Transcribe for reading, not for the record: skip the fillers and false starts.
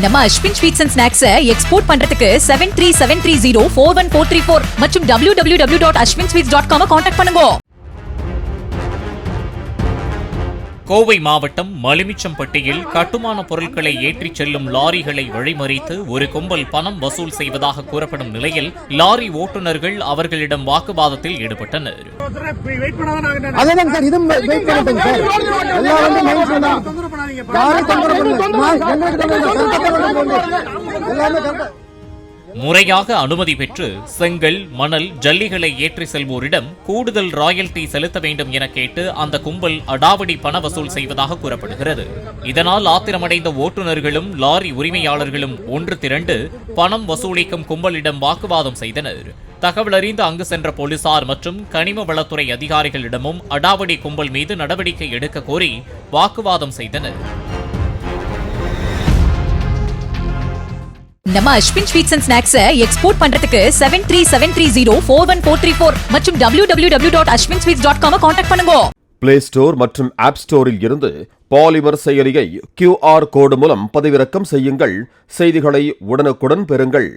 நம்ம Ashwin sweets and snacks export பண்றதுக்கு 7373041434 மற்றும் www.ashwinsweets.com கான்டாக்ட் பண்ணுங்க. கோவை மாவட்டம் மலிமிச்சம்பட்டியில் கட்டுமான பொருட்களை ஏற்றிச் செல்லும் லாரிகளை வழிமறித்து ஒரு கும்பல் பணம் வசூல் செய்வதாக கூறப்படும் நிலையில் லாரி ஓட்டுநர்கள் அவர்களிடம் வாக்குவாதத்தில் ஈடுபட்டனர். முறையாக அனுமதி பெற்று செங்கல், மணல், ஜல்லிகளை ஏற்றி செல்வோரிடம் கூடுதல் ராயல்டி செலுத்த வேண்டும் என கேட்டு அந்த கும்பல் அடாவடி பண வசூல் செய்வதாக கூறப்படுகிறது. இதனால் ஆத்திரமடைந்த ஓட்டுநர்களும் லாரி உரிமையாளர்களும் ஒன்று திரண்டு பணம் வசூலிக்கும் கும்பலிடம் வாக்குவாதம் செய்தனர். தகவல் அறிந்து அங்கு சென்ற போலீசார் மற்றும் கனிம வளத்துறை அதிகாரிகளிடமும் அடாவடி கும்பல் மீது நடவடிக்கை எடுக்க கோரி வாக்குவாதம் செய்தனர். நம்ம Ashwin sweets and snacks export பண்றதுக்கு 7373041434 மற்றும் www.ashwinsweets.com கான்டாக்ட் பண்ணுங்க. பிளே ஸ்டோர் மற்றும் ஆப் ஸ்டோரில் இருந்து பாலிமர் செயலியை QR கோடு மூலம் பதிவிறக்கம் செய்யுங்கள். செய்திகளை உடனுக்குடன் பெறுங்கள்.